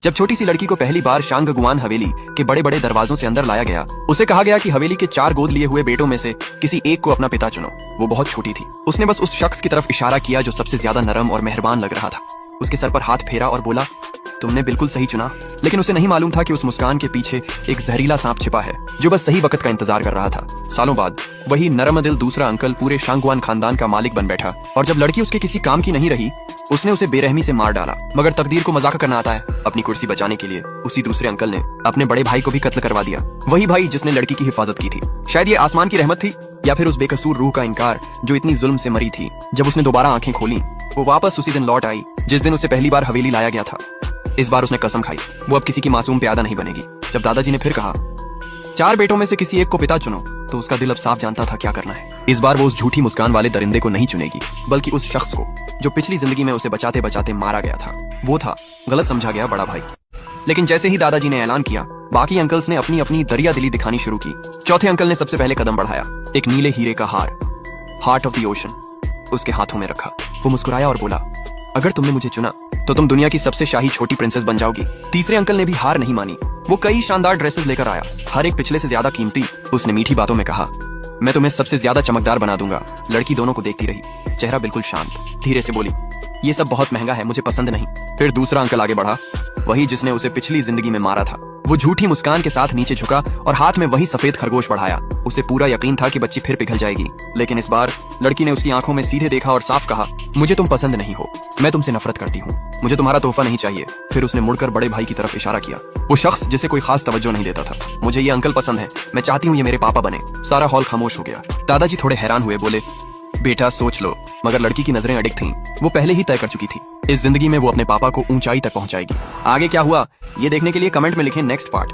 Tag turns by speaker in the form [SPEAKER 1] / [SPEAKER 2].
[SPEAKER 1] जब छोटी सी लड़की को पहली बार शांगगुआन हवेली के बड़े बड़े दरवाजों से अंदर लाया गया, उसे कहा गया कि हवेली के 4 गोद लिए हुए बेटों में से किसी एक को अपना पिता चुनो। वो बहुत छोटी थी। उसने बस उस शख्स की तरफ इशारा किया जो सबसे ज्यादा नरम और मेहरबान लग रहा था। उसके सर पर हाथ फेरा और बोला, तुमने बिल्कुल सही चुना। लेकिन उसे नहीं मालूम था कि उस मुस्कान के पीछे एक जहरीला सांप छिपा है जो बस सही वक्त का इंतजार कर रहा था। सालों बाद वही नरम दिल दूसरा अंकल पूरे शांगगुआन खानदान का मालिक बन बैठा, और जब लड़की उसके किसी काम की नहीं रही, उसने उसे बेरहमी से मार डाला। मगर तकदीर को मजाक करना आता है। अपनी कुर्सी बचाने के लिए उसी दूसरे अंकल ने अपने बड़े भाई को भी कत्ल करवा दिया। वही भाई जिसने लड़की की हिफाजत की थी। शायद ये आसमान की रहमत थी या फिर उस बेकसूर रूह का इनकार जो इतनी जुल्म से मरी थी। जब उसने दोबारा आंखें खोली, वो वापस उसी दिन लौट आई जिस दिन उसे पहली बार हवेली लाया गया था। इस बार उसने कसम खाई, वो अब किसी की मासूम प्यादा नहीं बनेगी। जब दादाजी ने फिर कहा, 4 बेटों में से किसी एक को पिता चुनो, तो उसका दिल अब साफ जानता था क्या करना है। इस बार वो उस झूठी मुस्कान वाले दरिंदे को नहीं चुनेगी, बल्कि उस शख्स को जो पिछली जिंदगी में उसे बचाते बचाते मारा गया था। वो था गलत समझा गया बड़ा भाई। लेकिन जैसे ही दादाजी ने ऐलान किया, बाकी अंकल्स ने अपनी अपनी दरिया दिली दिखानी शुरू की। चौथे अंकल ने सबसे पहले कदम बढ़ाया। एक नीले हीरे का हार, हार्ट ऑफ द ओशन, उसके हाथों में रखा। वो मुस्कुराया और बोला, अगर तुमने मुझे चुना तो तुम दुनिया की सबसे शाही छोटी प्रिंसेस बन जाओगी। तीसरे अंकल ने भी हार नहीं मानी। वो कई शानदार ड्रेसेस लेकर आया, हर एक पिछले से ज्यादा कीमती। उसने मीठी बातों में कहा, मैं तुम्हें सबसे ज्यादा चमकदार बना दूंगा। लड़की दोनों को देखती रही, चेहरा बिल्कुल शांत। धीरे से बोली, ये सब बहुत महंगा है, मुझे पसंद नहीं। फिर दूसरा अंकल आगे बढ़ा, वही जिसने उसे पिछली जिंदगी में मारा था। वो झूठी मुस्कान के साथ नीचे झुका और हाथ में वही सफेद खरगोश बढ़ाया। उसे पूरा यकीन था कि बच्ची फिर पिघल जाएगी। लेकिन इस बार लड़की ने उसकी आंखों में सीधे देखा और साफ कहा, मुझे तुम पसंद नहीं हो, मैं तुमसे नफरत करती हूँ, मुझे तुम्हारा तोहफा नहीं चाहिए। फिर उसने मुड़कर बड़े भाई की तरफ इशारा किया, वो शख्स जिसे कोई खास तवज्जो नहीं देता था। मुझे ये अंकल पसंद है, मैं चाहती हूँ ये मेरे पापा बने। सारा हॉल खामोश हो गया। दादाजी थोड़े हैरान हुए, बोले, बेटा सोच लो। मगर लड़की की नजरें अडिग थीं। वो पहले ही तय कर चुकी थी, इस जिंदगी में वो अपने पापा को ऊंचाई तक पहुंचाएगी। आगे क्या हुआ ये देखने के लिए कमेंट में लिखें नेक्स्ट पार्ट।